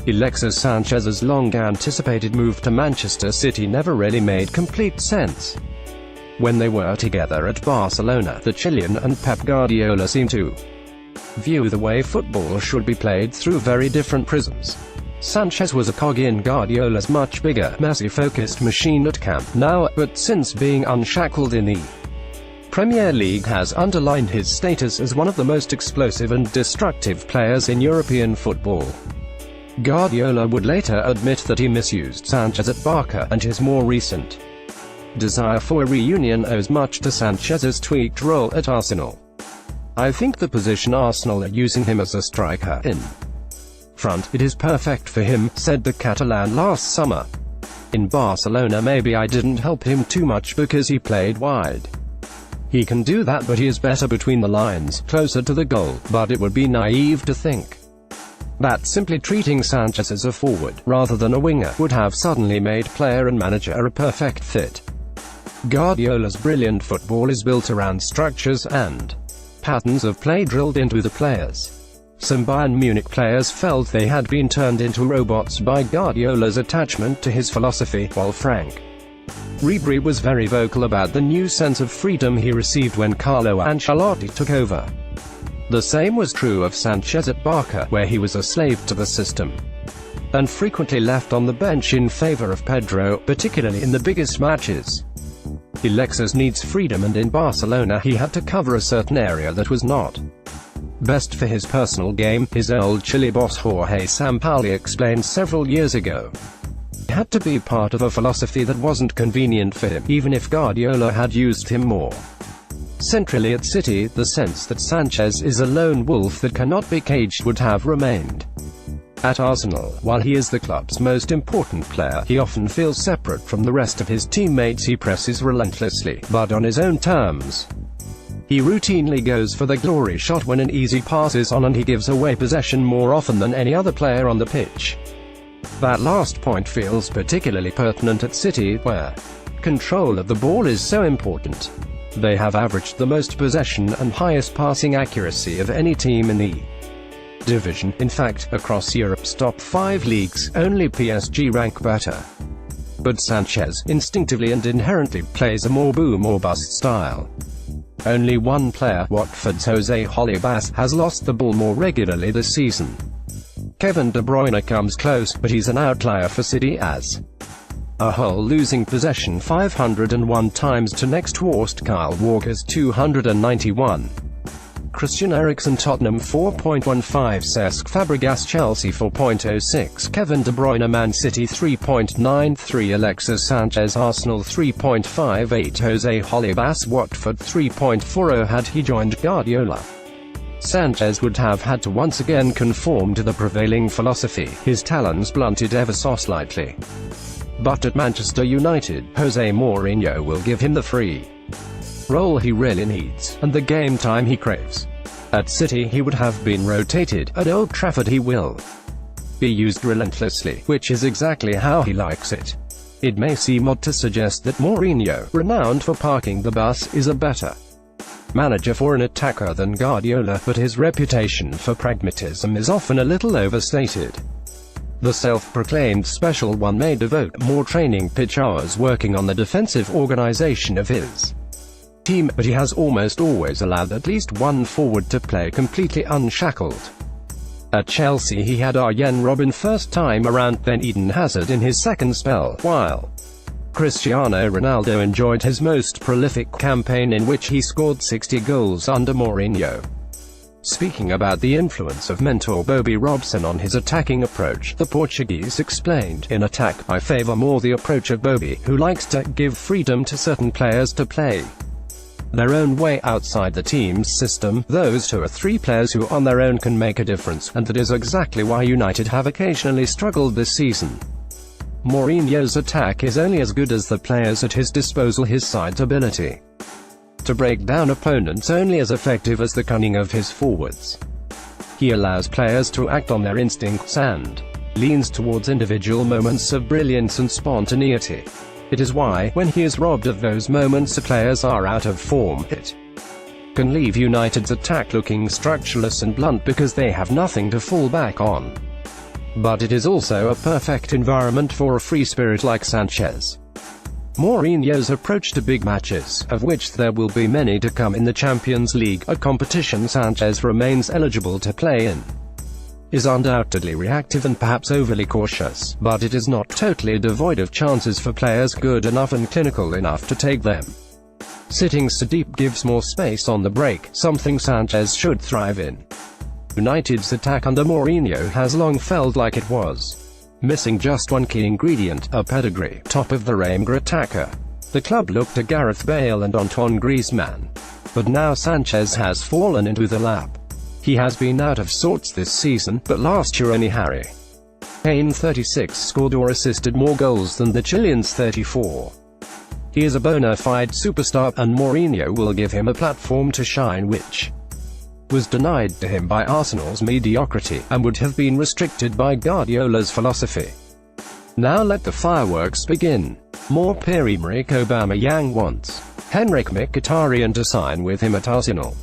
Alexis Sanchez's long-anticipated move to Manchester City never really made complete sense. When they were together at Barcelona, the Chilean and Pep Guardiola seemed to view the way football should be played through very different prisms. Sanchez was a cog in Guardiola's much bigger, Messi-focused machine at Camp Nou, but since being unshackled in the Premier League has underlined his status as one of the most explosive and destructive players in European football. Guardiola would later admit that he misused Sanchez at Barca, and his more recent desire for a reunion owes much to Sanchez's tweaked role at Arsenal. "I think the position Arsenal are using him as a striker in front, it is perfect for him," said the Catalan last summer. "In Barcelona maybe I didn't help him too much because he played wide. He can do that, but he is better between the lines, closer to the goal, but it would be naive to think that simply treating Sanchez as a forward, rather than a winger, would have suddenly made player and manager a perfect fit." Guardiola's brilliant football is built around structures and patterns of play drilled into the players. Some Bayern Munich players felt they had been turned into robots by Guardiola's attachment to his philosophy, while Frank Ribery was very vocal about the new sense of freedom he received when Carlo Ancelotti took over. The same was true of Sanchez at Barca, where he was a slave to the system, and frequently left on the bench in favor of Pedro, particularly in the biggest matches. Alexis needs freedom, and in Barcelona he had to cover a certain area that was not best for his personal game, his old Chile boss Jorge Sampaoli explained several years ago. He had to be part of a philosophy that wasn't convenient for him, even if Guardiola had used him more. Centrally at City, the sense that Sanchez is a lone wolf that cannot be caged would have remained. At Arsenal, while he is the club's most important player, he often feels separate from the rest of his teammates. He presses relentlessly, but on his own terms. He routinely goes for the glory shot when an easy pass is on, and he gives away possession more often than any other player on the pitch. That last point feels particularly pertinent at City, where control of the ball is so important. They have averaged the most possession and highest passing accuracy of any team in the division. In fact, across Europe's top 5 leagues, only PSG rank better. But Sanchez, instinctively and inherently, plays a more boom or bust style. Only one player, Watford's Jose Holebas, has lost the ball more regularly this season. Kevin De Bruyne comes close, but he's an outlier for City as a whole, losing possession 501 times to next worst Kyle Walker's 291. Christian Eriksen Tottenham 4.15, Cesc Fabregas Chelsea 4.06, Kevin De Bruyne Man City 3.93, Alexis Sanchez Arsenal 3.58, Jose Holebas Watford 3.40. Had he joined Guardiola, Sanchez would have had to once again conform to the prevailing philosophy, his talons blunted ever so slightly. But at Manchester United, Jose Mourinho will give him the free role he really needs, and the game time he craves. At City he would have been rotated, at Old Trafford he will be used relentlessly, which is exactly how he likes it. It may seem odd to suggest that Mourinho, renowned for parking the bus, is a better manager for an attacker than Guardiola, but his reputation for pragmatism is often a little overstated. The self-proclaimed special one may devote more training pitch hours working on the defensive organization of his team, but he has almost always allowed at least one forward to play completely unshackled. At Chelsea he had Arjen Robben first time around, then Eden Hazard in his second spell, while Cristiano Ronaldo enjoyed his most prolific campaign in which he scored 60 goals under Mourinho. Speaking about the influence of mentor Bobby Robson on his attacking approach, the Portuguese explained, "In attack, I favor more the approach of Bobby, who likes to give freedom to certain players to play their own way outside the team's system. Those 2 or 3 players who on their own can make a difference, and that is exactly why United have occasionally struggled this season. Mourinho's attack is only as good as the players at his disposal. His side's ability to break down opponents only as effective as the cunning of his forwards. He allows players to act on their instincts and leans towards individual moments of brilliance and spontaneity. It is why, when he is robbed of those moments, the players are out of form. It can leave United's attack looking structureless and blunt because they have nothing to fall back on. But it is also a perfect environment for a free spirit like Sanchez. Mourinho's approach to big matches, of which there will be many to come in the Champions League, a competition Sanchez remains eligible to play in, is undoubtedly reactive and perhaps overly cautious, but it is not totally devoid of chances for players good enough and clinical enough to take them. Sitting so deep gives more space on the break, something Sanchez should thrive in. United's attack under Mourinho has long felt like it was missing just one key ingredient, a pedigree, top-of-the-range attacker. The club looked to Gareth Bale and Antoine Griezmann. But now Sanchez has fallen into the lap. He has been out of sorts this season, but last year only Harry Kane 36 scored or assisted more goals than the Chilean's 34. He is a bona fide superstar, and Mourinho will give him a platform to shine which was denied to him by Arsenal's mediocrity, and would have been restricted by Guardiola's philosophy. Now let the fireworks begin. More Pierre-Emerick Aubameyang wants Henrik Mkhitaryan to sign with him at Arsenal.